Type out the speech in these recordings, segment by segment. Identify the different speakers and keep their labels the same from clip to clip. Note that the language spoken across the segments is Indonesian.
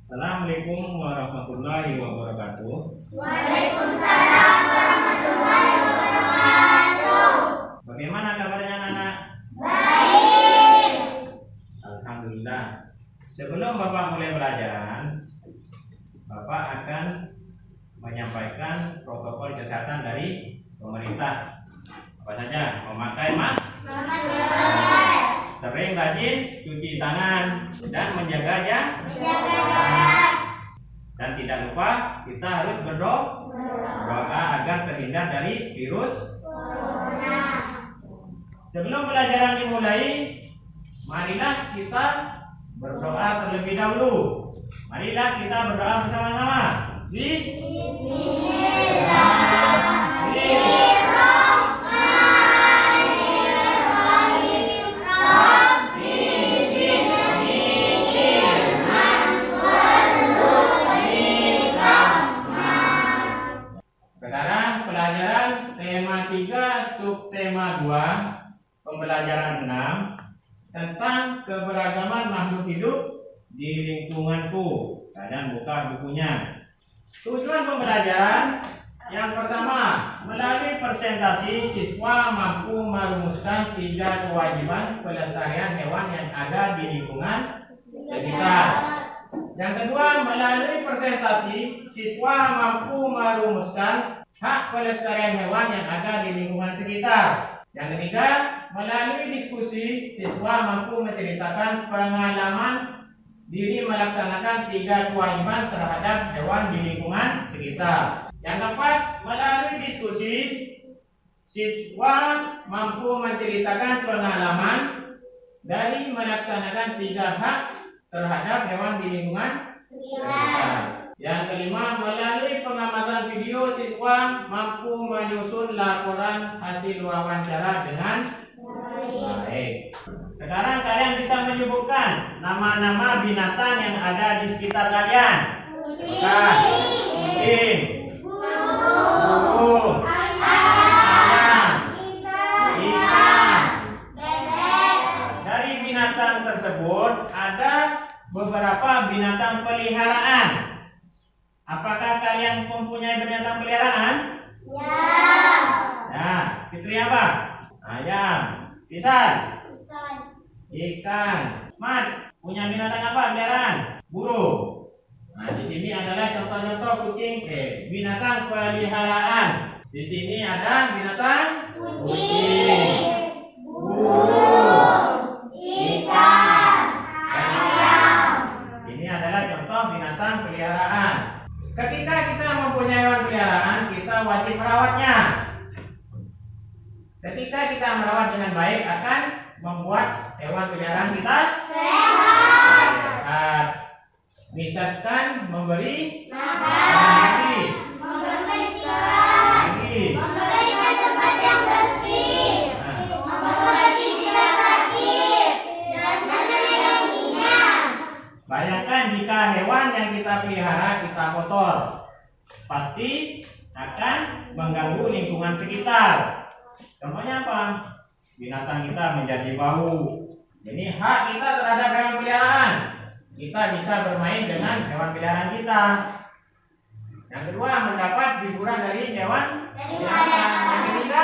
Speaker 1: Assalamualaikum warahmatullahi wabarakatuh.
Speaker 2: Waalaikumsalam warahmatullahi wabarakatuh.
Speaker 1: Bagaimana kabarnya anak-anak?
Speaker 2: Baik.
Speaker 1: Alhamdulillah. Sebelum Bapak mulai pelajaran, Bapak akan menyampaikan protokol kesehatan dari pemerintah. Apa saja? Memakai masker, sering rajin cuci tangan, dan menjaga jarak. Dan tidak lupa kita harus berdoa agar terhindar dari virus corona. Sebelum pelajaran dimulai, marilah kita berdoa terlebih dahulu. Marilah kita berdoa bersama-sama. Sekarang pelajaran tema 3 subtema 2 pembelajaran 6 tentang keberagaman makhluk hidup di lingkunganku. Kalian buka bukunya. Tujuan pembelajaran yang pertama, melalui presentasi siswa mampu merumuskan 3 kewajiban pelestarian hewan yang ada di lingkungan sekitar. Yang kedua, melalui presentasi siswa mampu merumuskan hak pelestarian hewan yang ada di lingkungan sekitar. Yang ketiga, melalui diskusi siswa mampu menceritakan pengalaman diri melaksanakan 3 kewajiban terhadap hewan di lingkungan sekitar. Yang keempat, melalui diskusi siswa mampu menceritakan pengalaman dari melaksanakan 3 hak terhadap hewan di lingkungan sekitar. Yang kelima, melalui pengamatan video siswa mampu menyusun laporan hasil wawancara dengan baik. Sekarang kalian bisa menyebutkan nama-nama binatang yang ada di sekitar kalian. Kucing, burung, ayam, ikan, bebek. Dari binatang tersebut ada beberapa binatang peliharaan. Apakah kalian mempunyai binatang peliharaan?
Speaker 2: Ya.
Speaker 1: Ya, Fitri apa? Ayam. Pisan? Ikan. Mat, punya binatang apa peliharaan? Burung. Nah, di sini adalah contoh-contoh kucing. Binatang peliharaan. Di sini ada binatang kucing, burung, ikan, ayam. Ini adalah contoh binatang peliharaan. Ketika kita mempunyai hewan peliharaan, kita wajib merawatnya. Ketika kita merawat dengan baik, akan membuat hewan peliharaan kita sehat. Misalkan memberi makan,
Speaker 2: Membersihkan, memberikan tempat yang bersih, mengobati jika sakit, dan menyayanginya.
Speaker 1: Bayangkan jika hewan yang kita pelihara kita kotor, pasti akan mengganggu lingkungan sekitar. Contohnya apa? Binatang kita menjadi bau. Ini hak kita terhadap hewan peliharaan. Kita bisa bermain dengan hewan peliharaan kita. Yang kedua, mendapat hiburan dari hewan peliharaan. Yang ketiga,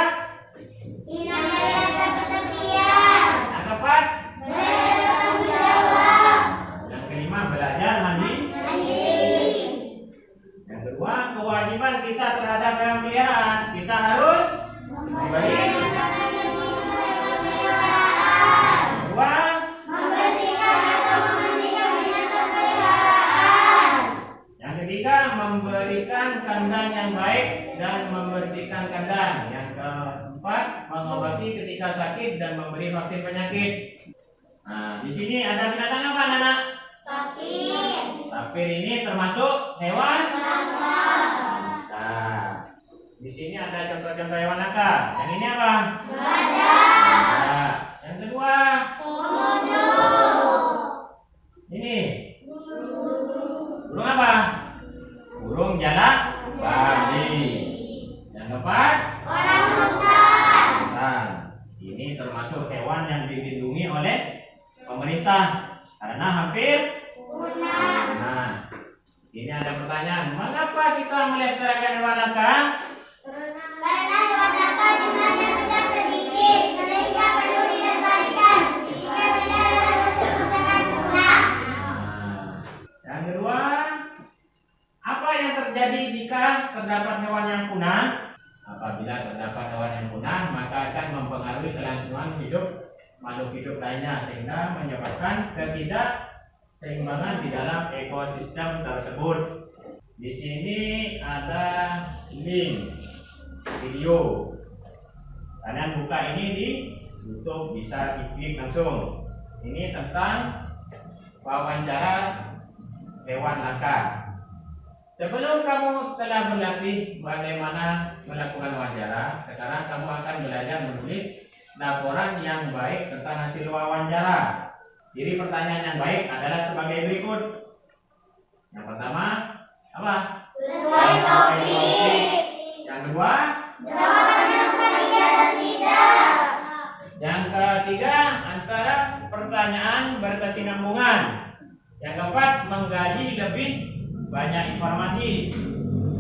Speaker 2: Inangnya rasa kesepian,
Speaker 1: yang keempat,
Speaker 2: belajar bertanggung jawab,
Speaker 1: yang kelima, belajar mandiri. Yang kedua, kewajiban kita terhadap hewan peliharaan. Kita harus memberi. Kedua,
Speaker 2: membersihkan atau memandikan binatang peliharaan,
Speaker 1: yang ketiga, memberikan kandang yang baik dan membersihkan kandang. Yang keempat, mengobati ketika sakit dan memberi vaksin penyakit. Nah, di sini ada binatang apa, anak-anak? Tapir ini termasuk hewan. Nah, di sini ada contoh-contoh hewan apa? Yang ini apa? Nah, yang kedua, ini burung apa? Burung jalak bali. Yang keempat, orang. Ini termasuk hewan yang dilindungi oleh pemerintah karena hampir punah. Ini ada pertanyaan, mengapa kita melestarikan hewan langka?
Speaker 2: Karena hewan langka jumlahnya sudah sedikit, sehingga perlu dilestarikan. Jika tidak dapat untuk akan punah.
Speaker 1: Yang kedua, apa yang terjadi jika terdapat hewan yang punah? Apabila terdapat hewan yang punah, maka akan mempengaruhi kelangsungan hidup makhluk hidup lainnya, sehingga menyebabkan ketidakseimbangan di dalam ekosistem tersebut. Di sini ada link video. Kalian buka ini di YouTube, bisa diklik langsung. Ini tentang wawancara hewan langka. Sebelum kamu telah berlatih bagaimana melakukan wawancara, sekarang kamu akan belajar menulis laporan yang baik tentang hasil wawancara. Jadi pertanyaan yang baik adalah sebagai berikut. Yang pertama, apa?
Speaker 2: Sesuai topik.
Speaker 1: Yang kedua,
Speaker 2: Jawabannya bukan iya dan tidak.
Speaker 1: yang ketiga, antara pertanyaan berkesinambungan. Yang keempat, menggali lebih banyak informasi.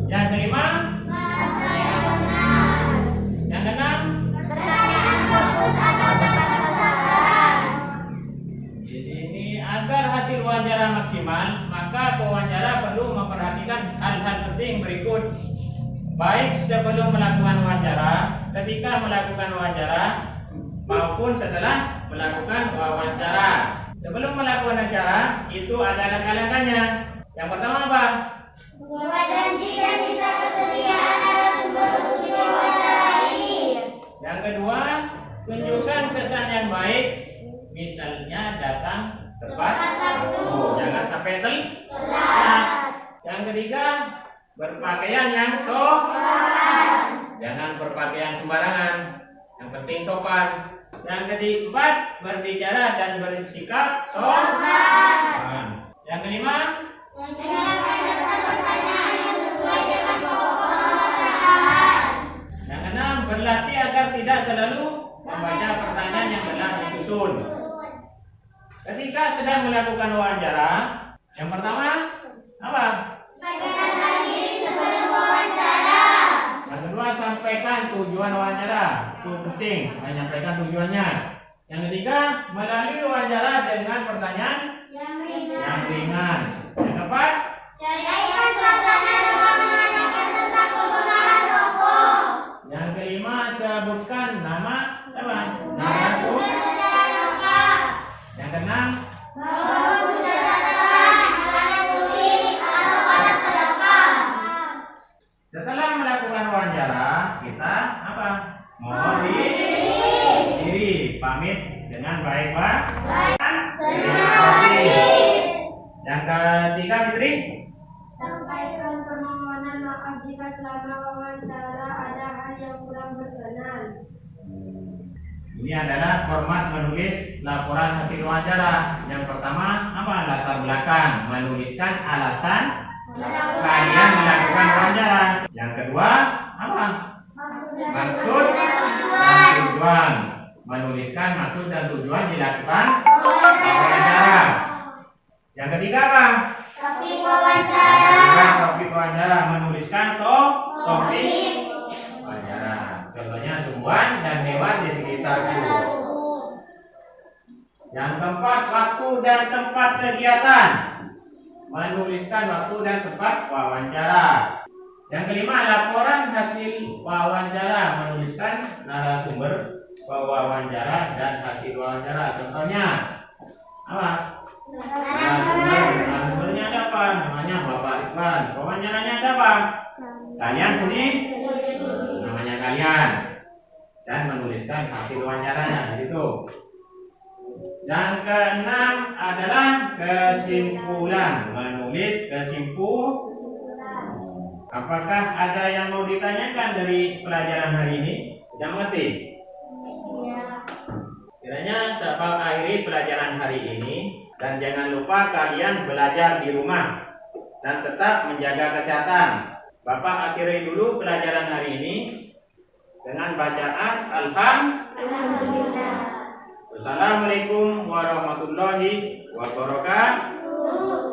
Speaker 1: Yang kelima,
Speaker 2: Bahasa yang benar.
Speaker 1: yang keenam,
Speaker 2: Pertanyaan fokus atau tepat sasaran.
Speaker 1: di sini agar hasil wawancara maksimal, maka pewawancara perlu memperhatikan hal-hal penting berikut. Baik sebelum melakukan wawancara, ketika melakukan wawancara, maupun setelah melakukan wawancara. Sebelum melakukan wawancara, itu ada langkah-langkahnya. Yang pertama apa?
Speaker 2: Buat janji dan minta kesediaan narasumber untuk diwawancarai.
Speaker 1: Yang kedua, tunjukkan kesan yang baik. Misalnya datang tepat waktu, jangan sampai telat. Yang ketiga, berpakaian yang sopan. Jangan berpakaian sembarangan. Yang penting sopan. Yang keempat, berbicara dan bersikap sopan. Yang kelima,
Speaker 2: Menyiapkan daftar pertanyaan yang sesuai dengan pokok permasalahan.
Speaker 1: yang keenam, berlatih agar tidak selalu membaca pertanyaan yang telah disusun. Ketika sedang melakukan wawancara, yang pertama apa?
Speaker 2: Perkenalkan diri sebelum wawancara.
Speaker 1: Yang kedua, sampaikan tujuan wawancara. Itu penting, menyampaikan tujuannya. Yang ketiga, melalui wawancara dengan pertanyaan
Speaker 2: Yang
Speaker 1: yang ringan. Yang keempat,
Speaker 2: Cairkan suasana dengan menanyakan tentang kebenaran tokoh.
Speaker 1: yang kelima, sebutkan nama siapa?
Speaker 2: Narasumber
Speaker 1: Narasumber.
Speaker 2: secara lengkap.
Speaker 1: Yang keenam,
Speaker 2: Bawa buku catatan, alat tulis, atau alat pelengkap.
Speaker 1: setelah melakukan wawancara, kita apa? Mohon diri, pamit dengan baik-baik.
Speaker 2: Terima kasih.
Speaker 1: Yang ketiga, Fitri.
Speaker 3: Sampaikan permohonan maaf jika selama wawancara ada hal yang kurang berkenan.
Speaker 1: Ini adalah format menulis laporan hasil wawancara. Yang pertama, apa? Latar belakang, menuliskan alasan kalian melakukan wawancara. Yang kedua, apa? Maksud dan tujuan, menuliskan maksud dan tujuan dilakukan wawancara. Yang ketiga apa?
Speaker 2: Topik
Speaker 1: Ketiga,
Speaker 2: wawancara.
Speaker 1: topik wawancara, menuliskan topik wawancara. Contohnya tumbuhan dan hewan di sekitarku. Yang keempat, waktu dan tempat kegiatan, menuliskan waktu dan tempat wawancara. Yang kelima, laporan hasil wawancara, menuliskan narasumber wawancara dan hasil wawancara. Contohnya apa? Narasumbernya siapa? Namanya Bapak Ridwan. Wawancaranya siapa? Kalian sini, namanya kalian, dan menuliskan hasil wawancaranya di situ. Yang keenam adalah kesimpulan, menulis kesimpulan. Apakah ada yang mau ditanyakan dari pelajaran hari ini? Sudah mengerti? Kiranya sahabat akhiri pelajaran hari ini, dan jangan lupa kalian belajar di rumah dan tetap menjaga kesehatan. Bapak akhiri dulu pelajaran hari ini dengan bacaan Alhamdulillah. Wassalamualaikum warahmatullahi wabarakatuh.